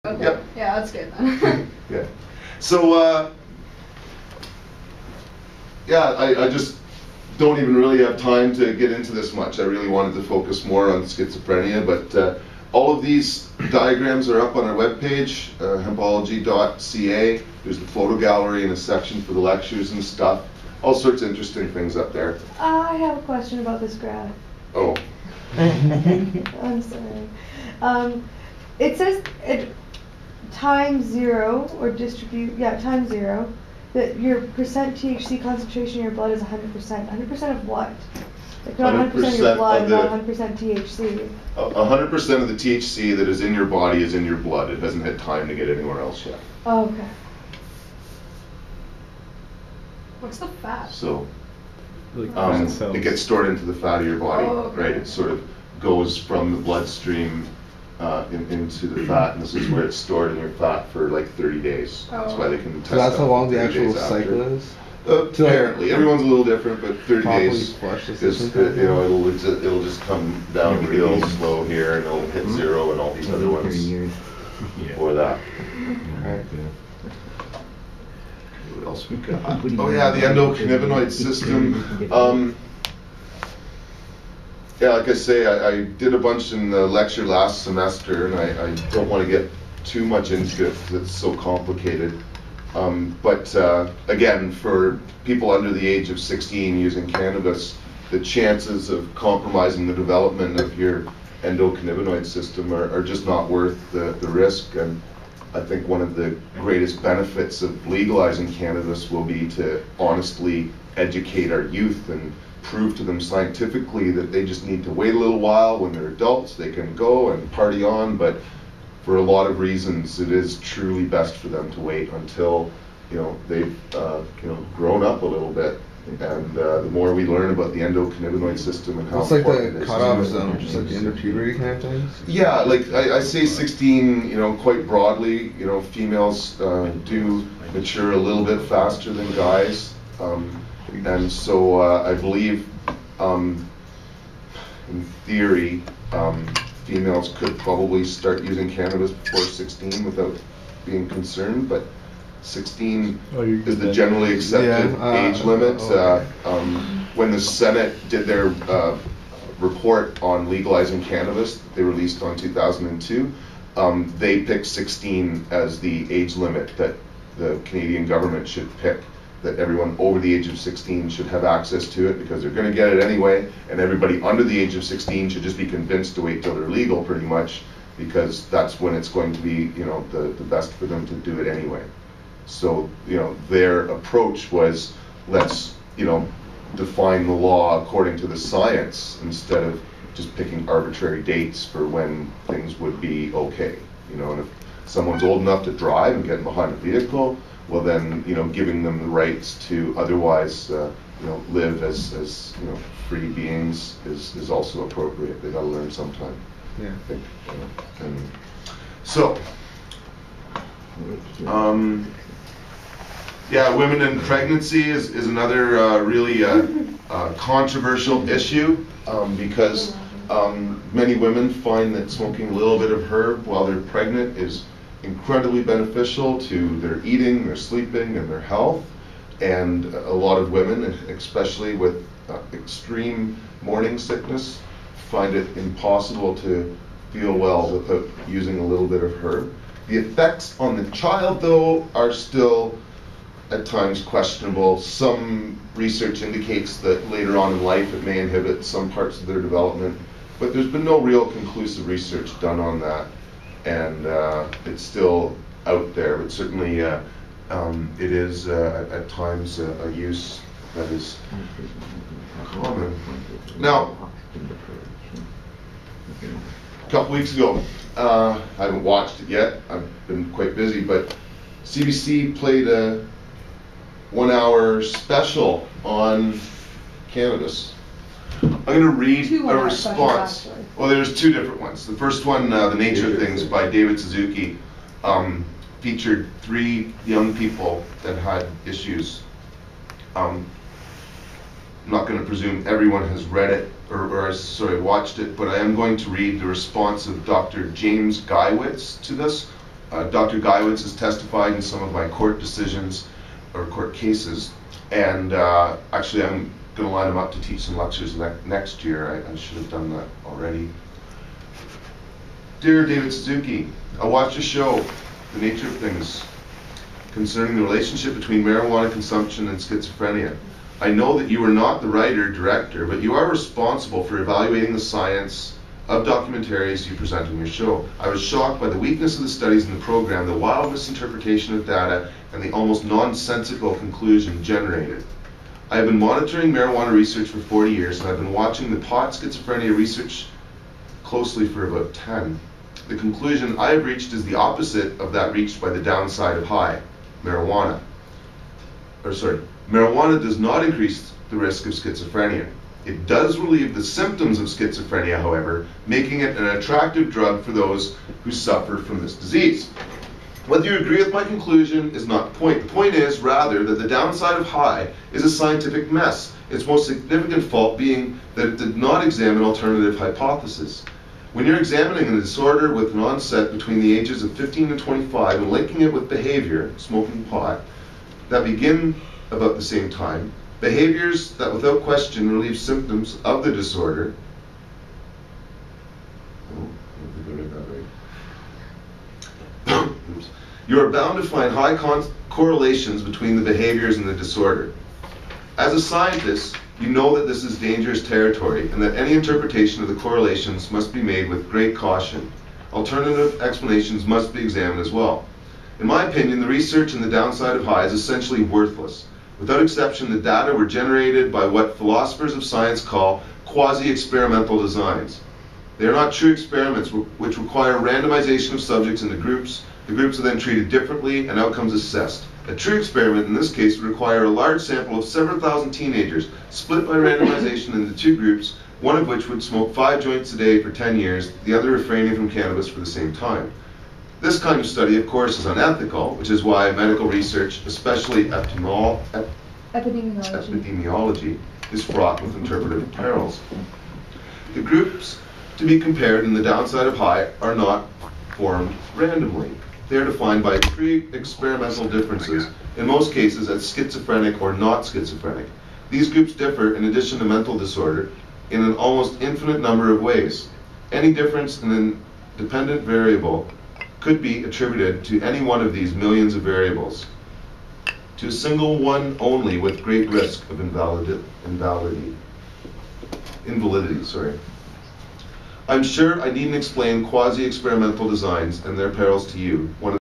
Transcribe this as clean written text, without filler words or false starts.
Okay. Yep. Yeah, that's good then. Yeah. So, yeah, I just don't even really have time to get into this much. I really wanted to focus more on schizophrenia, but all of these diagrams are up on our webpage, hempology.ca. There's the photo gallery and a section for the lectures and stuff. All sorts of interesting things up there. I have a question about this graph. Oh. I'm sorry. It says times 0 or times 0 that your percent THC concentration in your blood is 100%. 100% of what? Like not 100% of your blood, not 100% THC. 100% of the THC that is in your body is in your blood. It hasn't had time to get anywhere else yet. Oh, okay. What's the fat? So it gets stored into the fat of your body, right? It sort of goes from the bloodstream into the fat, and this is where it's stored in your fat for like 30 days. That's why they can test. So that's how long the 30 actual days cycle after. is? Apparently, everyone's a little different, but 30 days flush is, it'll just come downhill slow here, and it'll hit 0, and all these other ones before that. Right. What else we got? Oh yeah, the endocannabinoid system. Yeah, like I say, I did a bunch in the lecture last semester, and I don't want to get too much into it because it's so complicated. But again, for people under the age of 16 using cannabis, the chances of compromising the development of your endocannabinoid system are just not worth the risk. And I think one of the greatest benefits of legalizing cannabis will be to honestly educate our youth and prove to them scientifically that they just need to wait a little while. When they're adults, they can go and party on, but for a lot of reasons, it is truly best for them to wait until they've grown up a little bit. And the more we learn about the endocannabinoid system and how it's like important the it is. cutoff zone, just like the end of puberty kind of things? Yeah, like I say 16, quite broadly. Females do mature a little bit faster than guys. And so I believe, in theory, females could probably start using cannabis before 16 without being concerned, but 16 is the generally accepted age limit. When the Senate did their report on legalizing cannabis that they released on 2002, they picked 16 as the age limit that the Canadian government should pick, that everyone over the age of 16 should have access to it because they're going to get it anyway, and everybody under the age of 16 should just be convinced to wait till they're legal pretty much, because that's when it's going to be the best for them to do it anyway. So their approach was, let's define the law according to the science instead of just picking arbitrary dates for when things would be okay. And if someone's old enough to drive and get behind a vehicle, well then, giving them the rights to otherwise, live as free beings is also appropriate. They got to learn sometime. Yeah. I think. And so, yeah, women in pregnancy is another really controversial issue because many women find that smoking a little bit of herb while they're pregnant is incredibly beneficial to their eating, their sleeping, and their health. And a lot of women, especially with extreme morning sickness, find it impossible to feel well without using a little bit of herb. The effects on the child, though, are still at times questionable. Some research indicates that later on in life it may inhibit some parts of their development, but there's been no real conclusive research done on that. And it's still out there, but certainly it is at times a use that is common. Now, a couple weeks ago, I haven't watched it yet, I've been quite busy, but CBC played a 1-hour special on cannabis. I'm going to read a response. Well, there's 2 different ones. The first one, The Nature of Things by David Suzuki, featured 3 young people that had issues. I'm not going to presume everyone has read it or watched it, but I am going to read the response of Dr. James Geiwitz to this, Dr. Guyowitz has testified in some of my court decisions or court cases, and actually I'm going to line him up to teach some lectures next year. I should have done that already. Dear David Suzuki, I watched a show, The Nature of Things, concerning the relationship between marijuana consumption and schizophrenia. I know that you are not the writer-director, but you are responsible for evaluating the science of documentaries you present on your show. I was shocked by the weakness of the studies in the program, the wild misinterpretation of data, and the almost nonsensical conclusion generated. I have been monitoring marijuana research for 40 years, and I've been watching the pot schizophrenia research closely for about 10. The conclusion I have reached is the opposite of that reached by the downside of high, marijuana. Marijuana does not increase the risk of schizophrenia. It does relieve the symptoms of schizophrenia, however, making it an attractive drug for those who suffer from this disease. Whether you agree with my conclusion is not the point. The point is, rather, that the downside of high is a scientific mess, its most significant fault being that it did not examine alternative hypotheses. When you're examining a disorder with an onset between the ages of 15 and 25 and linking it with behavior, smoking pot, that begin about the same time, behaviors that without question relieve symptoms of the disorder. You are bound to find high correlations between the behaviors and the disorder. As a scientist, you know that this is dangerous territory and that any interpretation of the correlations must be made with great caution. Alternative explanations must be examined as well. In my opinion, the research in the downside of high is essentially worthless. Without exception, the data were generated by what philosophers of science call quasi-experimental designs. They are not true experiments which require randomization of subjects into groups. The groups are then treated differently and outcomes assessed. A true experiment in this case would require a large sample of several thousand teenagers, split by randomization into two groups, one of which would smoke 5 joints a day for 10 years, the other refraining from cannabis for the same time. This kind of study, of course, is unethical, which is why medical research, especially epidemiology, is fraught with interpretive perils. The groups to be compared in the downside of high are not formed randomly. They are defined by pre-experimental differences, in most cases as schizophrenic or not schizophrenic. These groups differ, in addition to mental disorder, in an almost infinite number of ways. Any difference in an dependent variable could be attributed to any one of these millions of variables, to a single one only with great risk of invalidity. I'm sure I needn't explain quasi-experimental designs and their perils to you. One